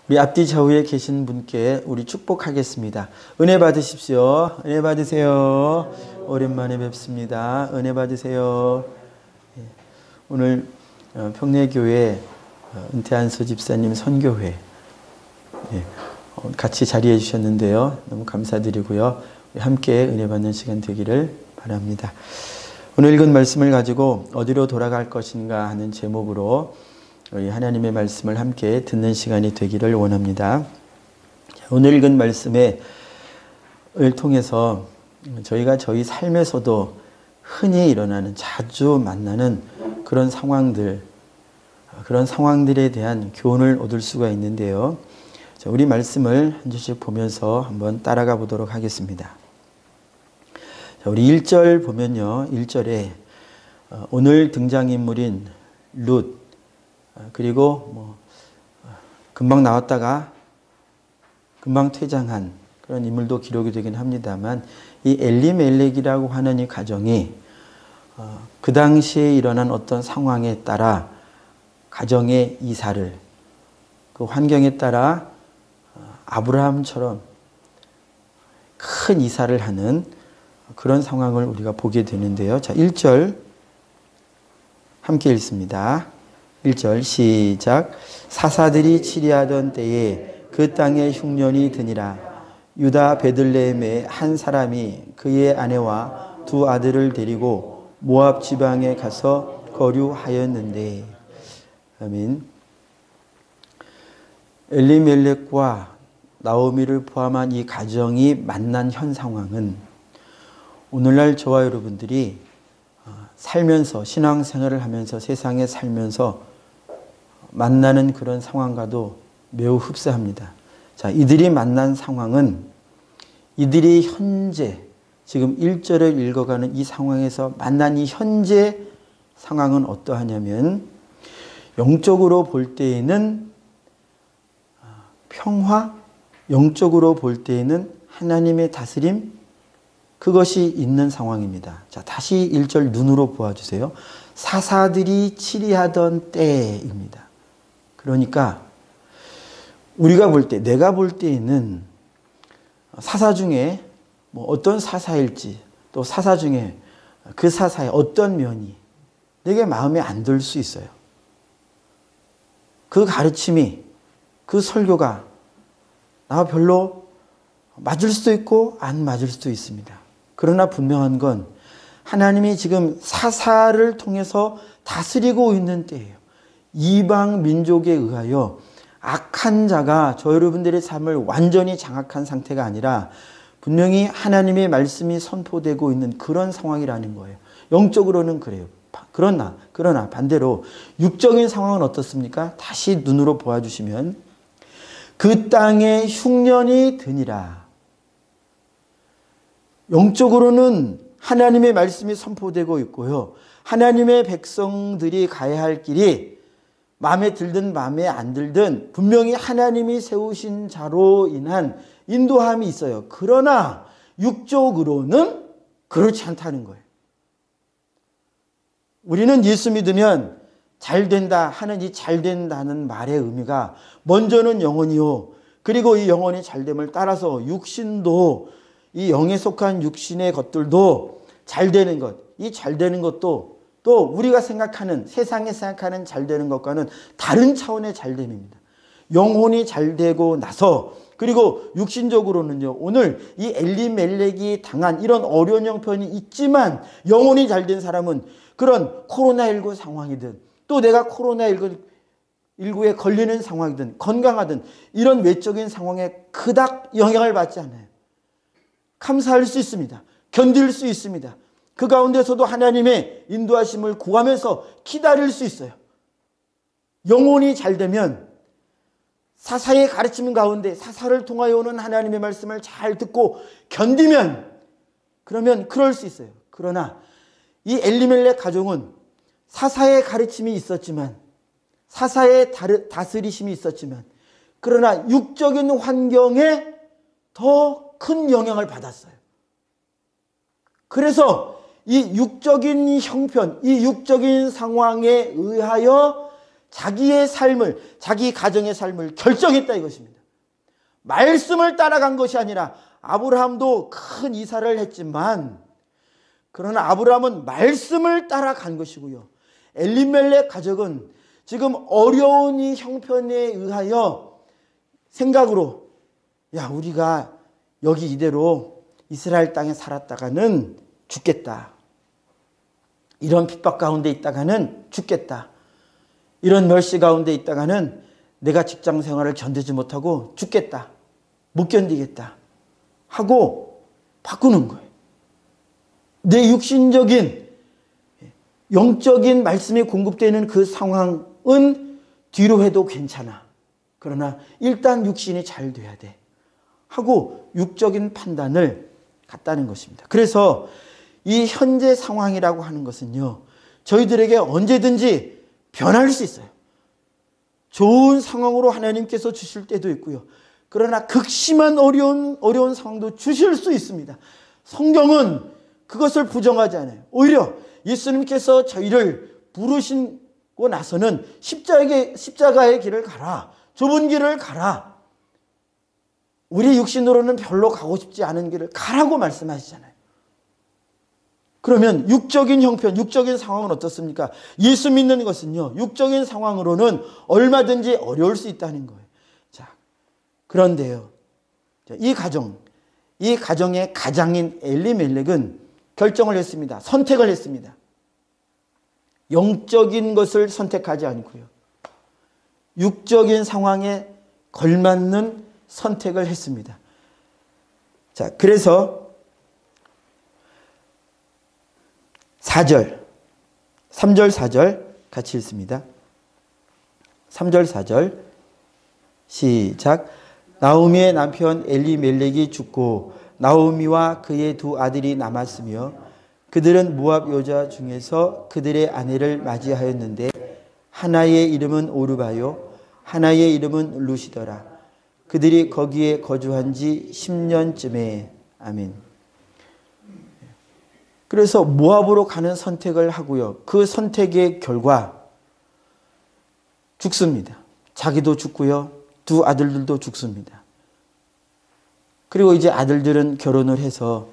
우리 앞뒤 좌우에 계신 분께 우리 축복하겠습니다. 은혜 받으십시오. 은혜 받으세요. 오랜만에 뵙습니다. 은혜 받으세요. 오늘 평내교회 은퇴한 소집사님 선교회 같이 자리해 주셨는데요. 너무 감사드리고요. 함께 은혜 받는 시간 되기를 바랍니다. 오늘 읽은 말씀을 가지고 어디로 돌아갈 것인가 하는 제목으로 우리 하나님의 말씀을 함께 듣는 시간이 되기를 원합니다. 오늘 읽은 말씀을 통해서 저희가 저희 삶에서도 흔히 일어나는, 자주 만나는 그런 상황들에 대한 교훈을 얻을 수가 있는데요. 우리 말씀을 한 줄씩 보면서 한번 따라가 보도록 하겠습니다. 우리 1절 보면요. 1절에 오늘 등장인물인 룻, 그리고 금방 나왔다가 금방 퇴장한 그런 인물도 기록이 되긴 합니다만, 이 엘리멜렉이라고 하는 이 가정이 그 당시에 일어난 어떤 상황에 따라 가정의 이사를, 그 환경에 따라 아브라함처럼 큰 이사를 하는 그런 상황을 우리가 보게 되는데요. 자, 1절 함께 읽습니다. 1절 시작. 사사들이 치리하던 때에 그 땅에 흉년이 드니라. 유다 베들레헴의 한 사람이 그의 아내와 두 아들을 데리고 모압 지방에 가서 거류하였는데. 아멘. 엘리멜렉과 나오미를 포함한 이 가정이 만난 현 상황은 오늘날 저와 여러분들이 살면서, 신앙생활을 하면서, 세상에 살면서 만나는 그런 상황과도 매우 흡사합니다. 자, 이들이 만난 상황은 이들이 현재 지금 1절을 읽어가는 이 상황에서 만난 이 현재 상황은 어떠하냐면, 영적으로 볼 때에는 평화, 영적으로 볼 때에는 하나님의 다스림, 그것이 있는 상황입니다. 자, 다시 1절 눈으로 보아주세요. 사사들이 치리하던 때입니다. 그러니까 우리가 볼 때, 내가 볼 때에는 사사 중에 어떤 사사일지, 또 사사 중에 그 사사의 어떤 면이 내게 마음에 안 들 수 있어요. 그 가르침이, 그 설교가 나와 별로 맞을 수도 있고 안 맞을 수도 있습니다. 그러나 분명한 건 하나님이 지금 사사를 통해서 다스리고 있는 때예요. 이방 민족에 의하여 악한 자가 저 여러분들의 삶을 완전히 장악한 상태가 아니라 분명히 하나님의 말씀이 선포되고 있는 그런 상황이라는 거예요. 영적으로는 그래요. 그러나 반대로 육적인 상황은 어떻습니까? 다시 눈으로 보아주시면 그 땅에 흉년이 드니라. 영적으로는 하나님의 말씀이 선포되고 있고요. 하나님의 백성들이 가야 할 길이 마음에 들든 마음에 안 들든 분명히 하나님이 세우신 자로 인한 인도함이 있어요. 그러나 육적으로는 그렇지 않다는 거예요. 우리는 예수 믿으면 잘 된다 하는 이 잘 된다는 말의 의미가 먼저는 영혼이요. 그리고 이 영혼이 잘됨을 따라서 육신도, 이 영에 속한 육신의 것들도 잘 되는 것, 이 잘 되는 것도 또 우리가 생각하는, 세상에 생각하는 잘 되는 것과는 다른 차원의 잘됨입니다. 영혼이 잘 되고 나서, 그리고 육신적으로는요, 오늘 이 엘리멜렉이 당한 이런 어려운 형편이 있지만 영혼이 잘 된 사람은 그런 코로나19 상황이든 또 내가 코로나19에 걸리는 상황이든 건강하든 이런 외적인 상황에 그닥 영향을 받지 않아요. 감사할 수 있습니다. 견딜 수 있습니다. 그 가운데서도 하나님의 인도하심을 구하면서 기다릴 수 있어요. 영혼이 잘 되면 사사의 가르침 가운데 사사를 통하여 오는 하나님의 말씀을 잘 듣고 견디면, 그러면 그럴 수 있어요. 그러나 이 엘리멜렉 가족은 사사의 가르침이 있었지만, 사사의 다스리심이 있었지만, 그러나 육적인 환경에 더 큰 영향을 받았어요. 그래서 이 육적인 형편, 이 육적인 상황에 의하여 자기의 삶을, 자기 가정의 삶을 결정했다 이것입니다. 말씀을 따라간 것이 아니라 아브라함도 큰 이사를 했지만 그러나 아브라함은 말씀을 따라간 것이고요. 엘리멜렉 가족은 지금 어려운 이 형편에 의하여 생각으로 야 우리가 여기 이대로 이스라엘 땅에 살았다가는 죽겠다. 이런 핍박 가운데 있다가는 죽겠다. 이런 멸시 가운데 있다가는 내가 직장 생활을 견디지 못하고 죽겠다. 못 견디겠다. 하고 바꾸는 거예요. 내 육신적인 영적인 말씀이 공급되는 그 상황은 뒤로 해도 괜찮아. 그러나 일단 육신이 잘 돼야 돼. 하고 육적인 판단을 갖다는 것입니다. 그래서 이 현재 상황이라고 하는 것은요. 저희들에게 언제든지 변할 수 있어요. 좋은 상황으로 하나님께서 주실 때도 있고요. 그러나 극심한 어려운 상황도 주실 수 있습니다. 성경은 그것을 부정하지 않아요. 오히려 예수님께서 저희를 부르시고 나서는 십자가의 길을 가라. 좁은 길을 가라. 우리 육신으로는 별로 가고 싶지 않은 길을 가라고 말씀하시잖아요. 그러면 육적인 형편, 육적인 상황은 어떻습니까? 예수 믿는 것은요. 육적인 상황으로는 얼마든지 어려울 수 있다는 거예요. 자, 그런데요. 이 가정의 가장인 엘리멜렉은 결정을 했습니다. 선택을 했습니다. 영적인 것을 선택하지 않고요. 육적인 상황에 걸맞는 선택을 했습니다. 자, 그래서 3절, 4절 같이 읽습니다. 3절, 4절 시작. 나오미의 남편 엘리멜렉이 죽고 나오미와 그의 두 아들이 남았으며 그들은 모압 여자 중에서 그들의 아내를 맞이하였는데 하나의 이름은 오르바요 하나의 이름은 루시더라. 그들이 거기에 거주한 지 10년쯤에 아멘. 그래서 모압으로 가는 선택을 하고요. 그 선택의 결과 죽습니다. 자기도 죽고요. 두 아들들도 죽습니다. 그리고 이제 아들들은 결혼을 해서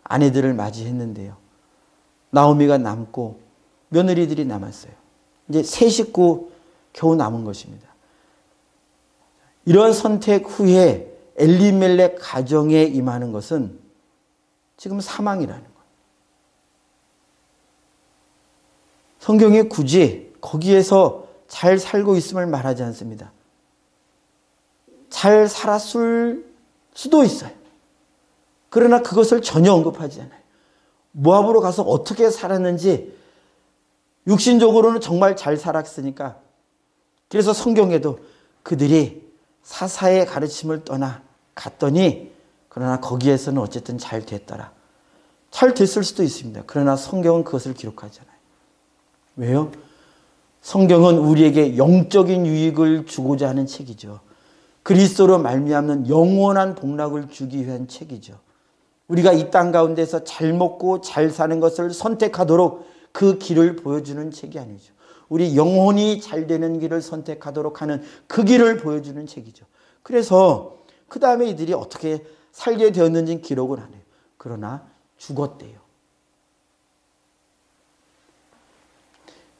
아내들을 맞이했는데요. 나오미가 남고 며느리들이 남았어요. 이제 세 식구 겨우 남은 것입니다. 이런 선택 후에 엘리멜렉 가정에 임하는 것은 지금 사망이라는 거예요. 성경이 굳이 거기에서 잘 살고 있음을 말하지 않습니다. 잘 살았을 수도 있어요. 그러나 그것을 전혀 언급하지 않아요. 모압으로 가서 어떻게 살았는지 육신적으로는 정말 잘 살았으니까 그래서 성경에도 그들이 사사의 가르침을 떠나 갔더니 그러나 거기에서는 어쨌든 잘 됐더라. 잘 됐을 수도 있습니다. 그러나 성경은 그것을 기록하지 않아요. 왜요? 성경은 우리에게 영적인 유익을 주고자 하는 책이죠. 그리스도로 말미암는 영원한 복락을 주기 위한 책이죠. 우리가 이 땅 가운데서 잘 먹고 잘 사는 것을 선택하도록 그 길을 보여주는 책이 아니죠. 우리 영혼이 잘 되는 길을 선택하도록 하는 그 길을 보여주는 책이죠. 그래서 그 다음에 이들이 어떻게 살게 되었는지는 기록을 안 해요. 그러나 죽었대요.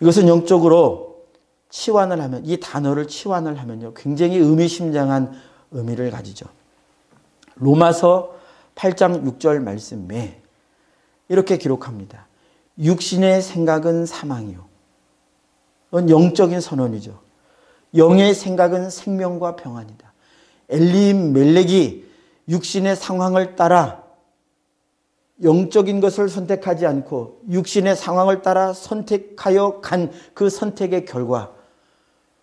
이것은 영적으로 치환을 하면, 이 단어를 치환을 하면요, 굉장히 의미심장한 의미를 가지죠. 로마서 8장 6절 말씀에 이렇게 기록합니다. 육신의 생각은 사망이요. 그건 영적인 선언이죠. 영의 생각은 생명과 평안이다. 엘리멜렉이 육신의 상황을 따라 영적인 것을 선택하지 않고 육신의 상황을 따라 선택하여 간 그 선택의 결과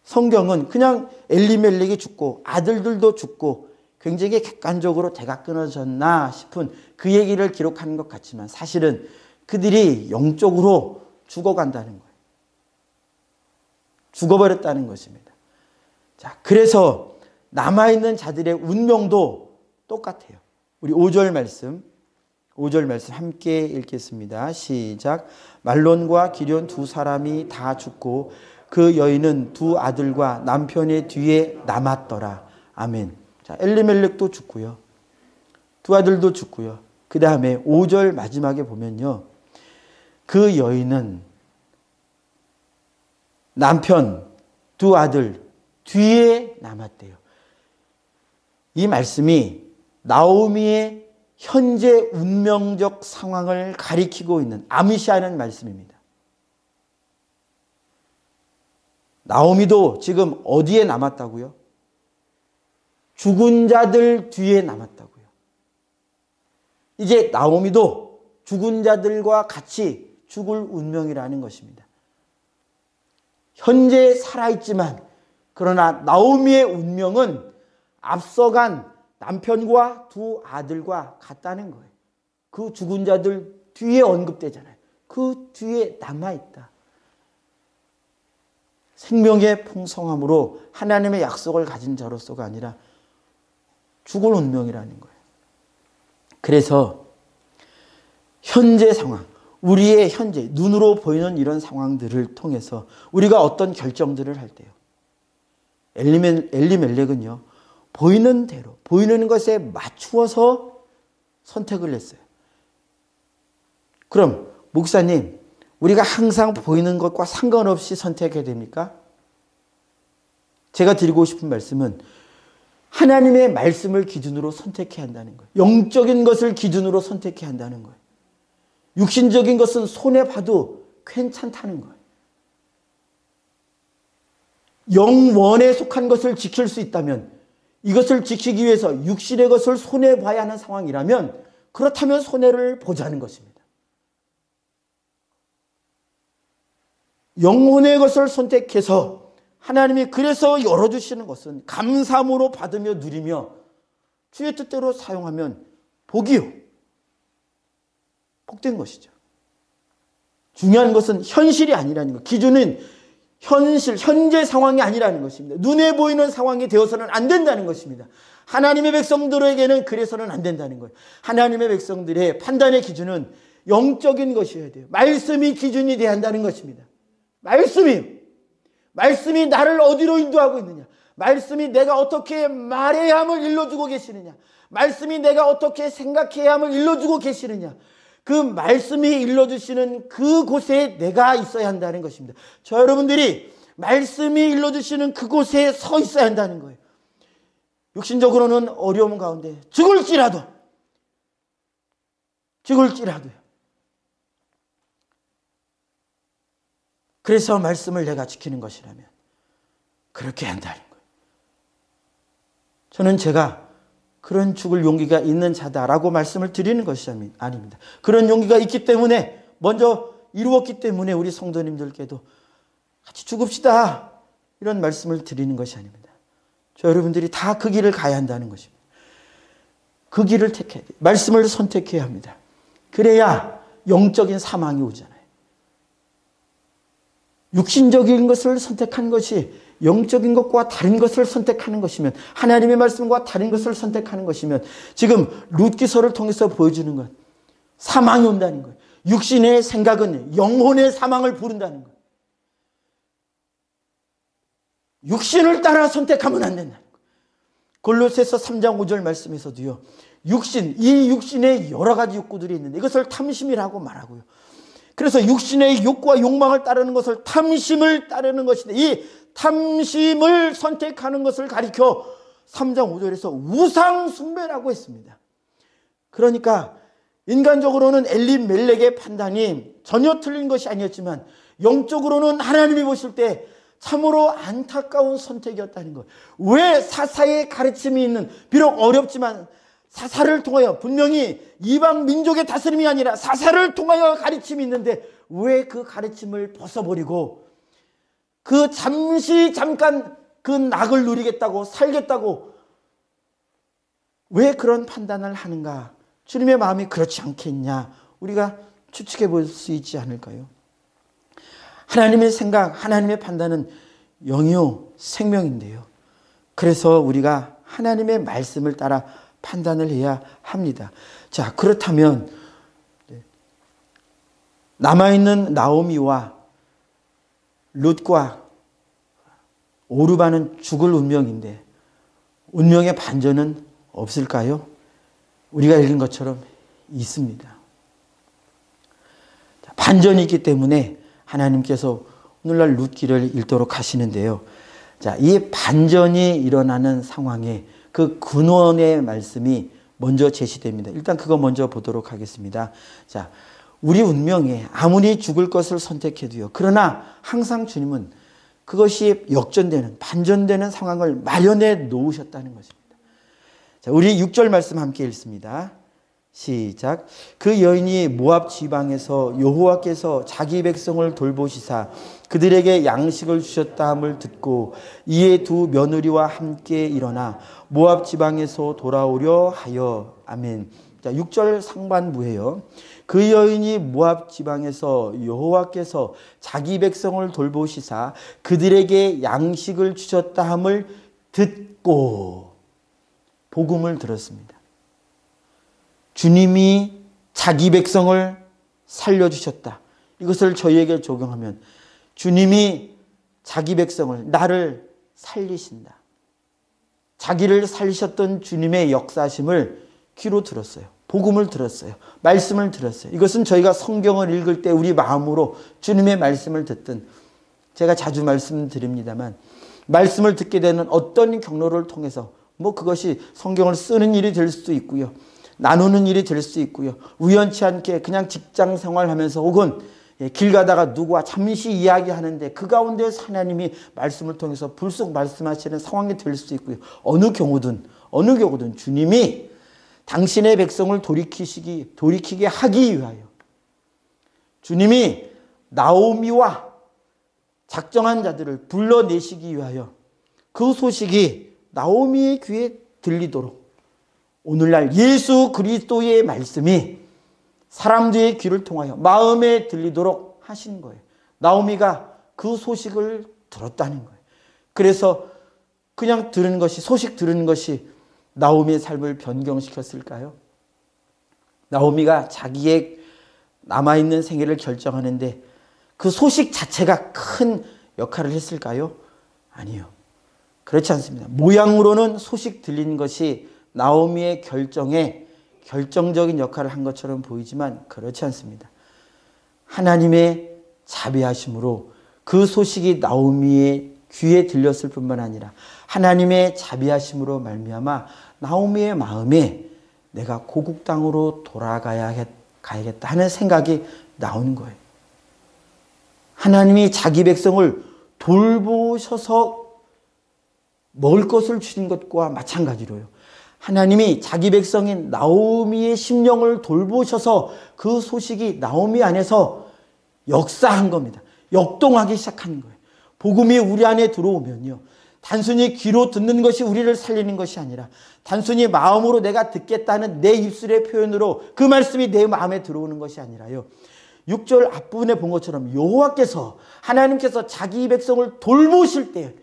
성경은 그냥 엘리멜렉이 죽고 아들들도 죽고 굉장히 객관적으로 대가 끊어졌나 싶은 그 얘기를 기록하는 것 같지만 사실은 그들이 영적으로 죽어간다는 거예요. 죽어버렸다는 것입니다. 자, 그래서 남아있는 자들의 운명도 똑같아요. 우리 5절 말씀 5절 말씀 함께 읽겠습니다. 시작. 말론과 기럨 두 사람이 다 죽고 그 여인은 두 아들과 남편의 뒤에 남았더라. 아멘. 자, 엘리멜렉도 죽고요. 두 아들도 죽고요. 그 다음에 5절 마지막에 보면요. 그 여인은 남편, 두 아들 뒤에 남았대요. 이 말씀이 나오미의 현재 운명적 상황을 가리키고 있는 암시하는 말씀입니다. 나오미도 지금 어디에 남았다고요? 죽은 자들 뒤에 남았다고요. 이제 나오미도 죽은 자들과 같이 죽을 운명이라는 것입니다. 현재 살아있지만 그러나 나오미의 운명은 앞서간 남편과 두 아들과 같다는 거예요. 그 죽은 자들 뒤에 언급되잖아요. 그 뒤에 남아있다. 생명의 풍성함으로 하나님의 약속을 가진 자로서가 아니라 죽을 운명이라는 거예요. 그래서 현재 상황, 우리의 현재 눈으로 보이는 이런 상황들을 통해서 우리가 어떤 결정들을 할 때요. 엘리멜렉은요. 보이는 대로, 보이는 것에 맞추어서 선택을 했어요. 그럼 목사님, 우리가 항상 보이는 것과 상관없이 선택해야 됩니까? 제가 드리고 싶은 말씀은 하나님의 말씀을 기준으로 선택해야 한다는 거예요. 영적인 것을 기준으로 선택해야 한다는 거예요. 육신적인 것은 손해봐도 괜찮다는 거예요. 영원에 속한 것을 지킬 수 있다면 이것을 지키기 위해서 육신의 것을 손해봐야 하는 상황이라면 그렇다면 손해를 보자는 것입니다. 영혼의 것을 선택해서 하나님이 그래서 열어주시는 것은 감사함으로 받으며 누리며 주의 뜻대로 사용하면 복이요. 복된 것이죠. 중요한 것은 현실이 아니라는 것. 기준은 현실, 현재 상황이 아니라는 것입니다. 눈에 보이는 상황이 되어서는 안 된다는 것입니다. 하나님의 백성들에게는 그래서는 안 된다는 거예요. 하나님의 백성들의 판단의 기준은 영적인 것이어야 돼요. 말씀이 기준이 돼야 한다는 것입니다. 말씀이 나를 어디로 인도하고 있느냐. 말씀이 내가 어떻게 말해야 함을 일러주고 계시느냐. 말씀이 내가 어떻게 생각해야 함을 일러주고 계시느냐. 그 말씀이 일러주시는 그곳에 내가 있어야 한다는 것입니다. 저 여러분들이 말씀이 일러주시는 그곳에 서 있어야 한다는 거예요. 육신적으로는 어려움 가운데 죽을지라도요. 그래서 말씀을 내가 지키는 것이라면 그렇게 한다는 거예요. 저는 제가 그런 죽을 용기가 있는 자다라고 말씀을 드리는 것이 아닙니다. 그런 용기가 있기 때문에 먼저 이루었기 때문에 우리 성도님들께도 같이 죽읍시다 이런 말씀을 드리는 것이 아닙니다. 저 여러분들이 다 그 길을 가야 한다는 것입니다. 그 길을 택해야 돼요. 말씀을 선택해야 합니다. 그래야 영적인 사망이 오잖아요. 육신적인 것을 선택한 것이 영적인 것과 다른 것을 선택하는 것이면, 하나님의 말씀과 다른 것을 선택하는 것이면, 지금 룻기서를 통해서 보여주는 것, 사망이 온다는 거예요. 육신의 생각은 영혼의 사망을 부른다는 거예요. 육신을 따라 선택하면 안 된다는 거예요. 골로새서 3장 5절 말씀에서도요, 이 육신에 여러 가지 욕구들이 있는데 이것을 탐심이라고 말하고요. 그래서 육신의 욕구와 욕망을 따르는 것을 탐심을 따르는 것인데, 이 탐심을 선택하는 것을 가리켜 3장 5절에서 우상 숭배라고 했습니다. 그러니까 인간적으로는 엘리멜렉의 판단이 전혀 틀린 것이 아니었지만 영적으로는 하나님이 보실 때 참으로 안타까운 선택이었다는 것. 왜 사사의 가르침이 있는, 비록 어렵지만 사사를 통하여, 분명히 이방 민족의 다스림이 아니라 사사를 통하여 가르침이 있는데 왜 그 가르침을 벗어버리고 그 잠깐 그 낙을 누리겠다고, 살겠다고 왜 그런 판단을 하는가? 주님의 마음이 그렇지 않겠냐? 우리가 추측해 볼 수 있지 않을까요? 하나님의 생각, 하나님의 판단은 영이요 생명인데요. 그래서 우리가 하나님의 말씀을 따라 판단을 해야 합니다. 자, 그렇다면 남아있는 나오미와 룻과 오르바는 죽을 운명인데 운명의 반전은 없을까요? 우리가 읽은 것처럼 있습니다. 반전이 있기 때문에 하나님께서 오늘날 룻기를 읽도록 하시는데요. 자, 이 반전이 일어나는 상황에 그 근원의 말씀이 먼저 제시됩니다. 일단 그거 먼저 보도록 하겠습니다. 자, 우리 운명에 아무리 죽을 것을 선택해도요. 그러나 항상 주님은 그것이 역전되는, 반전되는 상황을 마련해 놓으셨다는 것입니다. 자, 우리 6절 말씀 함께 읽습니다. 시작. 그 여인이 모압 지방에서 여호와께서 자기 백성을 돌보시사 그들에게 양식을 주셨다 함을 듣고 이에 두 며느리와 함께 일어나 모압 지방에서 돌아오려 하여. 아멘. 자, 6절 상반부예요. 그 여인이 모압 지방에서 여호와께서 자기 백성을 돌보시사 그들에게 양식을 주셨다 함을 듣고 복음을 들었습니다. 주님이 자기 백성을 살려주셨다. 이것을 저희에게 적용하면 주님이 자기 백성을, 나를 살리신다. 자기를 살리셨던 주님의 역사심을 귀로 들었어요. 복음을 들었어요. 말씀을 들었어요. 이것은 저희가 성경을 읽을 때 우리 마음으로 주님의 말씀을 듣든, 제가 자주 말씀드립니다만 말씀을 듣게 되는 어떤 경로를 통해서 그것이 성경을 쓰는 일이 될 수도 있고요. 나누는 일이 될 수 있고요. 우연치 않게 그냥 직장 생활하면서 혹은 길 가다가 누구와 잠시 이야기하는데 그 가운데 하나님이 말씀을 통해서 불쑥 말씀하시는 상황이 될 수 있고요. 어느 경우든 주님이 당신의 백성을 돌이키게 하기 위하여 주님이 나오미와 작정한 자들을 불러내시기 위하여 그 소식이 나오미의 귀에 들리도록 오늘날 예수 그리스도의 말씀이 사람들의 귀를 통하여 마음에 들리도록 하신 거예요. 나오미가 그 소식을 들었다는 거예요. 그래서 그냥 소식 들은 것이 나오미의 삶을 변경시켰을까요? 나오미가 자기의 남아있는 생애를 결정하는데 그 소식 자체가 큰 역할을 했을까요? 아니요. 그렇지 않습니다. 모양으로는 소식 들린 것이 나오미의 결정에 결정적인 역할을 한 것처럼 보이지만 그렇지 않습니다. 하나님의 자비하심으로 그 소식이 나오미의 귀에 들렸을 뿐만 아니라 하나님의 자비하심으로 말미암아 나오미의 마음에 내가 고국 땅으로 돌아가야겠다 하는 생각이 나오는 거예요. 하나님이 자기 백성을 돌보셔서 먹을 것을 주신 것과 마찬가지로요. 하나님이 자기 백성인 나오미의 심령을 돌보셔서 그 소식이 나오미 안에서 역사한 겁니다. 역동하기 시작하는 거예요. 복음이 우리 안에 들어오면요. 단순히 귀로 듣는 것이 우리를 살리는 것이 아니라 단순히 마음으로 내가 듣겠다는 내 입술의 표현으로 그 말씀이 내 마음에 들어오는 것이 아니라요. 6절 앞부분에 본 것처럼 여호와께서 하나님께서 자기 백성을 돌보실 때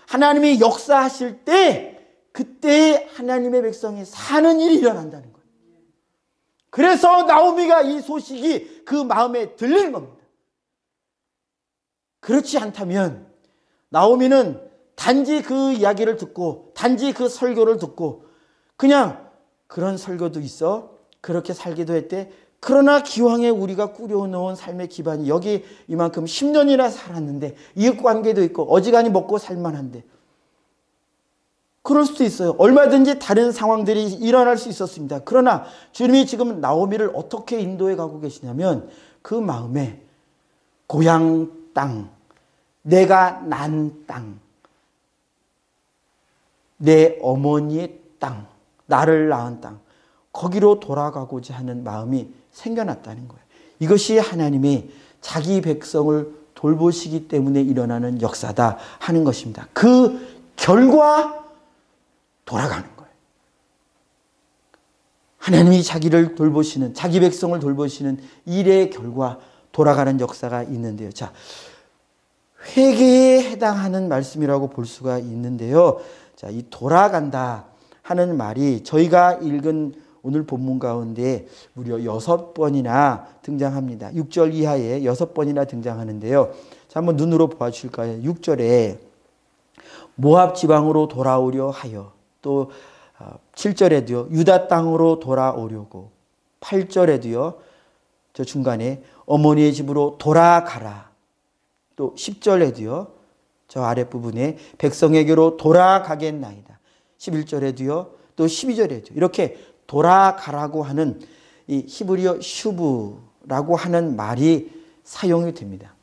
하나님이 역사하실 때 그때 하나님의 백성이 사는 일이 일어난다는 거예요. 그래서 나오미가 이 소식이 그 마음에 들리는 겁니다. 그렇지 않다면 나오미는 단지 그 이야기를 듣고 단지 그 설교를 듣고 그냥 그런 설교도 있어 그렇게 살기도 했대. 그러나 기왕에 우리가 꾸려놓은 삶의 기반이 여기 이만큼 10년이나 살았는데 이웃관계도 있고 어지간히 먹고 살만한데 그럴 수도 있어요. 얼마든지 다른 상황들이 일어날 수 있었습니다. 그러나 주님이 지금 나오미를 어떻게 인도해 가고 계시냐면 그 마음에 고향 땅, 내가 난 땅, 내 어머니의 땅, 나를 낳은 땅, 거기로 돌아가고자 하는 마음이 생겨났다는 거예요. 이것이 하나님이 자기 백성을 돌보시기 때문에 일어나는 역사다 하는 것입니다. 그 결과 돌아가는 거예요. 하나님이 자기를 돌보시는, 자기 백성을 돌보시는 일의 결과 돌아가는 역사가 있는데요. 자, 회개에 해당하는 말씀이라고 볼 수가 있는데요. 자, 이 돌아간다 하는 말이 저희가 읽은 오늘 본문 가운데 무려 6번이나 등장합니다. 6절 이하에 6번이나 등장하는데요. 자, 한번 눈으로 보아주실까요? 6절에 모압 지방으로 돌아오려 하여, 또 7절에도요. 유다 땅으로 돌아오려고, 8절에도요. 저 중간에 어머니의 집으로 돌아가라. 또 10절에도요. 저 아랫부분에 백성에게로 돌아가겠나이다. 11절에도요. 또 12절에도 이렇게 돌아가라고 하는 이 히브리어 슈브라고 하는 말이 사용이 됩니다.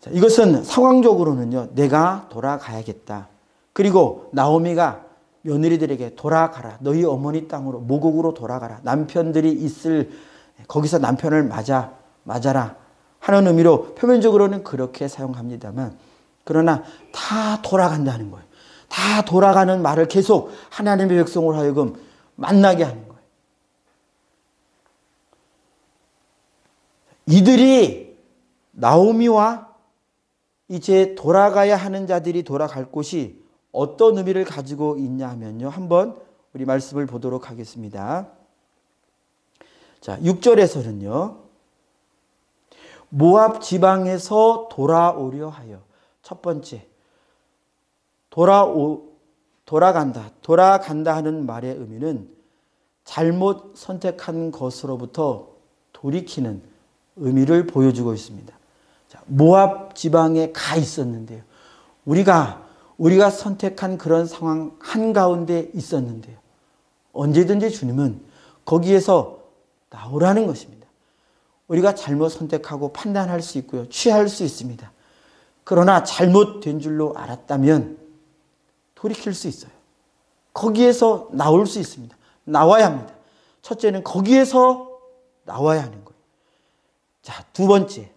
자, 이것은 상황적으로는요. 내가 돌아가야겠다. 그리고 나오미가 며느리들에게 돌아가라. 너희 어머니 땅으로 모국으로 돌아가라. 남편들이 있을 거기서 남편을 맞아라 하는 의미로 표면적으로는 그렇게 사용합니다만, 그러나 다 돌아간다는 거예요. 다 돌아가는 말을 계속 하나님의 백성으로 하여금 만나게 하는 거예요. 이들이 나오미와 이제 돌아가야 하는 자들이 돌아갈 곳이 어떤 의미를 가지고 있냐 하면요. 한번 우리 말씀을 보도록 하겠습니다. 자, 6절에서는요. 모압 지방에서 돌아오려 하여. 첫 번째, 돌아간다 하는 말의 의미는 잘못 선택한 것으로부터 돌이키는 의미를 보여주고 있습니다. 자, 모압 지방에 가 있었는데요. 우리가 선택한 그런 상황 한가운데 있었는데요. 언제든지 주님은 거기에서 나오라는 것입니다. 우리가 잘못 선택하고 판단할 수 있고요. 취할 수 있습니다. 그러나 잘못된 줄로 알았다면 돌이킬 수 있어요. 거기에서 나올 수 있습니다. 나와야 합니다. 첫째는 거기에서 나와야 하는 거예요. 자, 두 번째.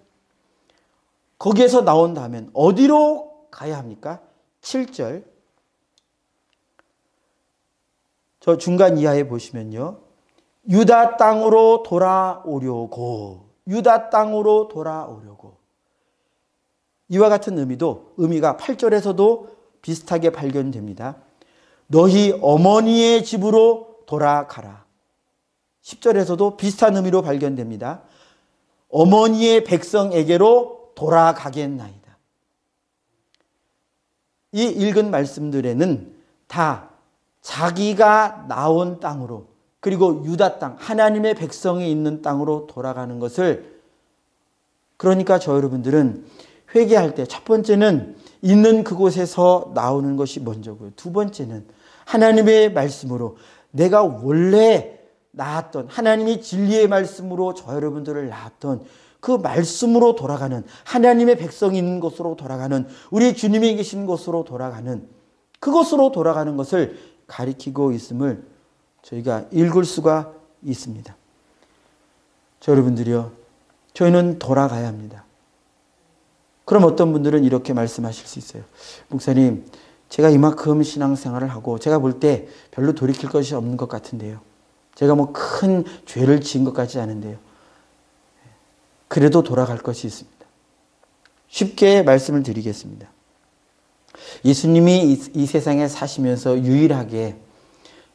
거기에서 나온다면 어디로 가야 합니까? 7절. 저 중간 이하에 보시면요. 유다 땅으로 돌아오려고. 유다 땅으로 돌아오려고. 이와 같은 의미가 8절에서도 비슷하게 발견됩니다. 너희 어머니의 집으로 돌아가라. 10절에서도 비슷한 의미로 발견됩니다. 어머니의 백성에게로 돌아가겠나이다. 이 읽은 말씀들에는 다 자기가 나온 땅으로, 그리고 유다 땅, 하나님의 백성이 있는 땅으로 돌아가는 것을, 그러니까 저 여러분들은 회개할 때 첫 번째는 있는 그곳에서 나오는 것이 먼저고요. 두 번째는 하나님의 말씀으로, 내가 원래 낳았던 하나님이 진리의 말씀으로 저 여러분들을 낳았던 그 말씀으로 돌아가는, 하나님의 백성이 있는 곳으로 돌아가는, 우리 주님이 계신 곳으로 돌아가는, 그곳으로 돌아가는 것을 가리키고 있음을 저희가 읽을 수가 있습니다. 저 여러분들이요, 저희는 돌아가야 합니다. 그럼 어떤 분들은 이렇게 말씀하실 수 있어요. 목사님, 제가 이만큼 신앙생활을 하고 제가 볼 때 별로 돌이킬 것이 없는 것 같은데요. 제가 뭐 큰 죄를 지은 것 같지 않은데요. 그래도 돌아갈 것이 있습니다. 쉽게 말씀을 드리겠습니다. 예수님이 이 세상에 사시면서 유일하게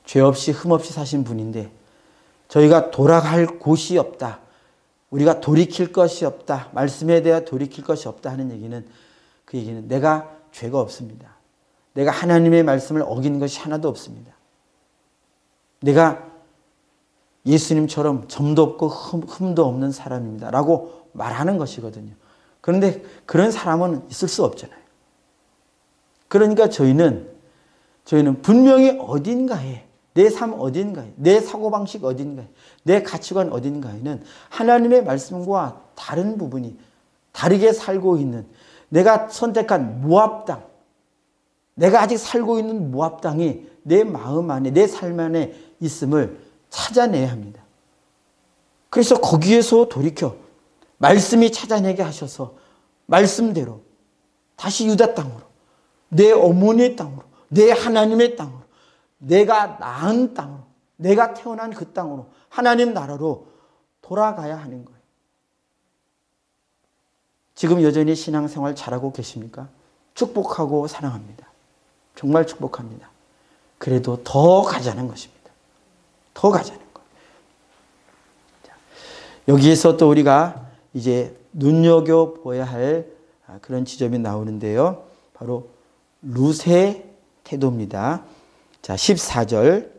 죄 없이 흠 없이 사신 분인데, 저희가 돌아갈 곳이 없다, 우리가 돌이킬 것이 없다, 말씀에 대해 돌이킬 것이 없다 하는 얘기는, 그 얘기는 내가 죄가 없습니다. 내가 하나님의 말씀을 어긴 것이 하나도 없습니다. 내가 예수님처럼 점도 없고 흠도 없는 사람입니다 라고 말하는 것이거든요. 그런데 그런 사람은 있을 수 없잖아요. 그러니까 저희는 분명히 어딘가에, 내 삶 어딘가에, 내 사고방식 어딘가에, 내 가치관 어딘가에는 하나님의 말씀과 다른 부분이, 다르게 살고 있는, 내가 선택한 모압 땅, 내가 아직 살고 있는 모압 땅이 내 마음 안에, 내 삶 안에 있음을 찾아내야 합니다. 그래서 거기에서 돌이켜 말씀이 찾아내게 하셔서 말씀대로 다시 유다 땅으로, 내 어머니의 땅으로, 내 하나님의 땅으로, 내가 낳은 땅으로, 내가 태어난 그 땅으로, 하나님 나라로 돌아가야 하는 거예요. 지금 여전히 신앙생활 잘하고 계십니까? 축복하고 사랑합니다. 정말 축복합니다. 그래도 더 가자는 것입니다. 더 가자는 거예요. 여기에서 또 우리가 이제 눈여겨봐야 할 그런 지점이 나오는데요. 바로 룻의 태도입니다. 자, 14절.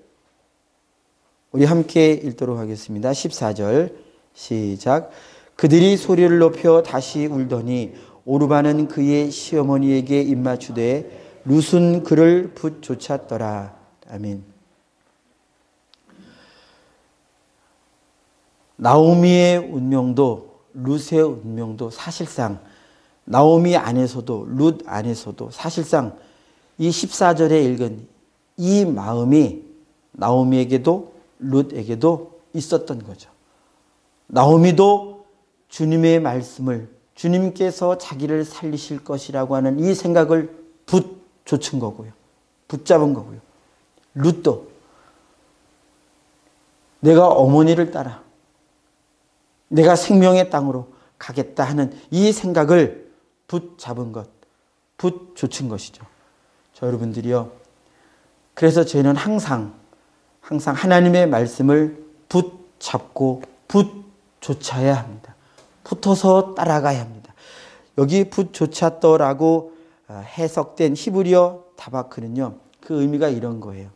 우리 함께 읽도록 하겠습니다. 14절 시작. 그들이 소리를 높여 다시 울더니 오르바는 그의 시어머니에게 입맞추되 룻은 그를 붙쫓았더라. 아멘. 나오미의 운명도 룻의 운명도 사실상 나오미 안에서도 룻 안에서도 사실상 이 14절에 읽은 이 마음이 나오미에게도 룻에게도 있었던 거죠. 나오미도 주님의 말씀을 주님께서 자기를 살리실 것이라고 하는 이 생각을 붙쫓은 거고요. 붙잡은 거고요. 룻도 내가 어머니를 따라 내가 생명의 땅으로 가겠다 하는 이 생각을 붙잡은 것, 붙쫓은 것이죠. 저 여러분들이요. 그래서 저희는 항상 하나님의 말씀을 붙잡고 붙쫓아야 합니다. 붙어서 따라가야 합니다. 여기 붙쫓았더라고 해석된 히브리어 다바크는요. 그 의미가 이런 거예요.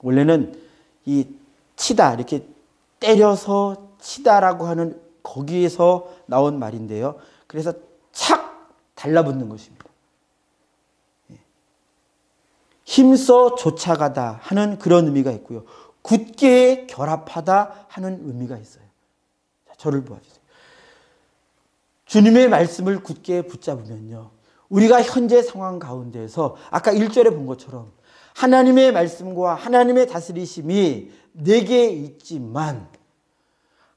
원래는 이 치다 이렇게 때려서 치다라고 하는 거기에서 나온 말인데요. 그래서 착 달라붙는 것입니다. 힘써 쫓아가다 하는 그런 의미가 있고요. 굳게 결합하다 하는 의미가 있어요. 자, 저를 보아주세요. 주님의 말씀을 굳게 붙잡으면요. 우리가 현재 상황 가운데에서 아까 1절에 본 것처럼 하나님의 말씀과 하나님의 다스리심이 내게 있지만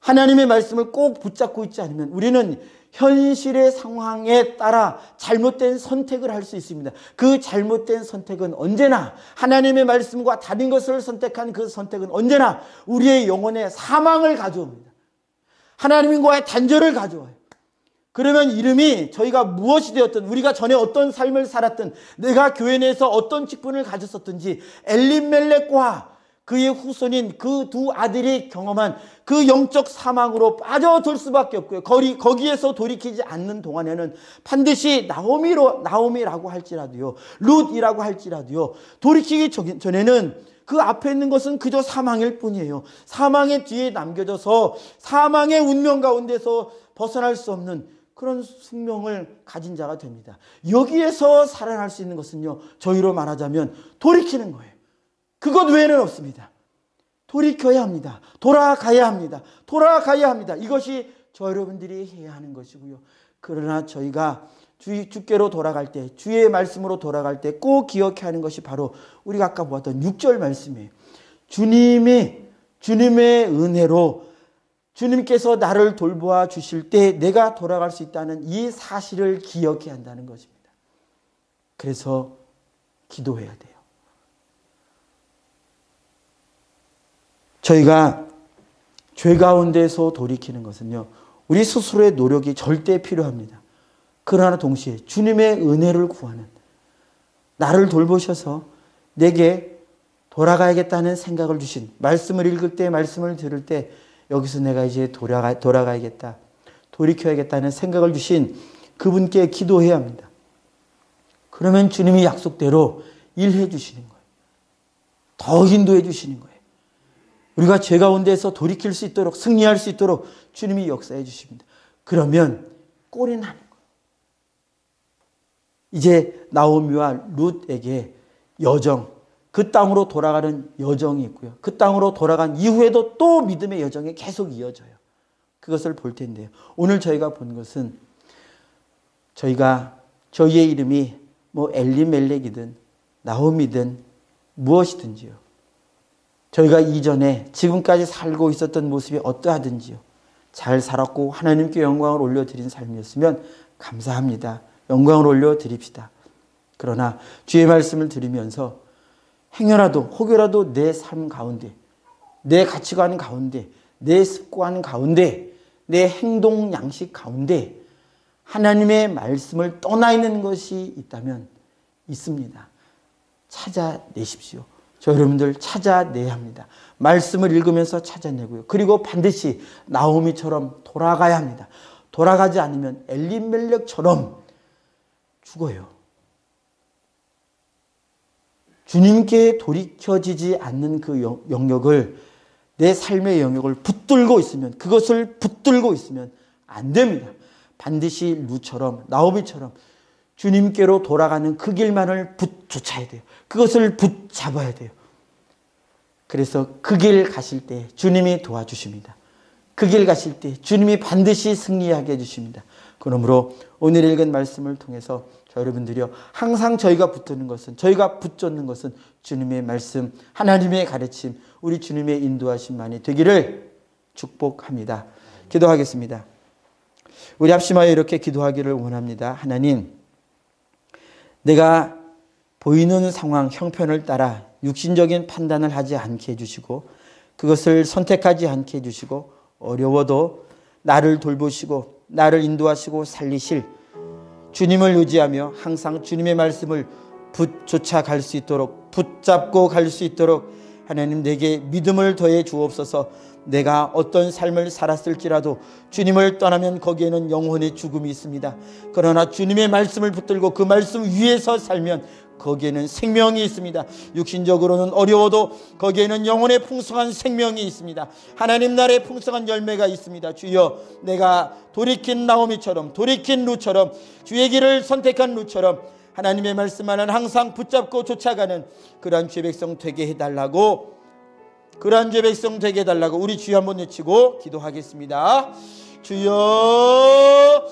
하나님의 말씀을 꼭 붙잡고 있지 않으면 우리는 현실의 상황에 따라 잘못된 선택을 할 수 있습니다. 그 잘못된 선택은 언제나 하나님의 말씀과 다른 것을 선택한 그 선택은 언제나 우리의 영혼에 사망을 가져옵니다. 하나님과의 단절을 가져와요. 그러면 이름이 저희가 무엇이 되었든 우리가 전에 어떤 삶을 살았든 내가 교회 내에서 어떤 직분을 가졌었든지 엘리멜렉과 그의 후손인 그 두 아들이 경험한 그 영적 사망으로 빠져들 수밖에 없고요. 거기에서 돌이키지 않는 동안에는 반드시 나오미라고 할지라도요. 룻이라고 할지라도요. 돌이키기 전에는 그 앞에 있는 것은 그저 사망일 뿐이에요. 사망의 뒤에 남겨져서 사망의 운명 가운데서 벗어날 수 없는 그런 숙명을 가진 자가 됩니다. 여기에서 살아날 수 있는 것은요. 저희로 말하자면 돌이키는 거예요. 그것 외에는 없습니다. 돌이켜야 합니다. 돌아가야 합니다. 돌아가야 합니다. 이것이 저 여러분들이 해야 하는 것이고요. 그러나 저희가 주께로 돌아갈 때, 주의 말씀으로 돌아갈 때 꼭 기억해야 하는 것이 바로 우리가 아까 보았던 6절 말씀이에요. 주님의 은혜로 주님께서 나를 돌보아 주실 때 내가 돌아갈 수 있다는 이 사실을 기억해야 한다는 것입니다. 그래서 기도해야 돼요. 저희가 죄 가운데서 돌이키는 것은요. 우리 스스로의 노력이 절대 필요합니다. 그러나 동시에 주님의 은혜를 구하는 나를 돌보셔서 내게 돌아가야겠다는 생각을 주신 말씀을 읽을 때 말씀을 들을 때 여기서 내가 이제 돌아가야겠다. 돌이켜야겠다는 생각을 주신 그분께 기도해야 합니다. 그러면 주님이 약속대로 일해 주시는 거예요. 더 인도해 주시는 거예요. 우리가 죄 가운데서 돌이킬 수 있도록 승리할 수 있도록 주님이 역사해 주십니다. 그러면 꼴이 나는 거예요. 이제 나오미와 룻에게 여정, 그 땅으로 돌아가는 여정이 있고요. 그 땅으로 돌아간 이후에도 또 믿음의 여정이 계속 이어져요. 그것을 볼 텐데요. 오늘 저희가 본 것은 저희의 이름이 뭐 엘리멜렉이든 나오미든 무엇이든지요. 저희가 이전에 지금까지 살고 있었던 모습이 어떠하든지요. 잘 살았고 하나님께 영광을 올려드린 삶이었으면 감사합니다. 영광을 올려드립시다. 그러나 주의 말씀을 들으면서 행여라도 혹여라도 내 삶 가운데 내 가치관 가운데 내 습관 가운데 내 행동 양식 가운데 하나님의 말씀을 떠나 있는 것이 있다면 있습니다. 찾아내십시오. 저 여러분들 찾아내야 합니다. 말씀을 읽으면서 찾아내고요. 그리고 반드시 나오미처럼 돌아가야 합니다. 돌아가지 않으면 엘리멜렉처럼 죽어요. 주님께 돌이켜지지 않는 그 영역을, 내 삶의 영역을 붙들고 있으면, 그것을 붙들고 있으면 안 됩니다. 반드시 루처럼, 나오미처럼 주님께로 돌아가는 그 길만을 붙조차야 돼요. 그것을 붙잡아야 돼요. 그래서 그 길 가실 때 주님이 도와주십니다. 그 길 가실 때 주님이 반드시 승리하게 해주십니다. 그러므로 오늘 읽은 말씀을 통해서 저 여러분들이요, 항상 저희가 붙드는 것은, 저희가 붙잡는 것은 주님의 말씀, 하나님의 가르침, 우리 주님의 인도하심만이 되기를 축복합니다. 기도하겠습니다. 우리 합심하여 이렇게 기도하기를 원합니다. 하나님, 내가 보이는 상황, 형편을 따라 육신적인 판단을 하지 않게 해주시고, 그것을 선택하지 않게 해주시고, 어려워도 나를 돌보시고 나를 인도하시고 살리실 주님을 의지하며 항상 주님의 말씀을 붙조차 갈 수 있도록, 붙잡고 갈 수 있도록 하나님 내게 믿음을 더해 주옵소서. 내가 어떤 삶을 살았을지라도 주님을 떠나면 거기에는 영혼의 죽음이 있습니다. 그러나 주님의 말씀을 붙들고 그 말씀 위에서 살면 거기에는 생명이 있습니다. 육신적으로는 어려워도 거기에는 영혼의 풍성한 생명이 있습니다. 하나님 나라의 풍성한 열매가 있습니다. 주여, 내가 돌이킨 나오미처럼, 돌이킨 루처럼, 주의 길을 선택한 루처럼 하나님의 말씀만은 항상 붙잡고 쫓아가는 그러한 죄 백성 되게 해달라고, 그러한 죄 백성 되게 해달라고 우리 주여 한번 외치고 기도하겠습니다. 주여.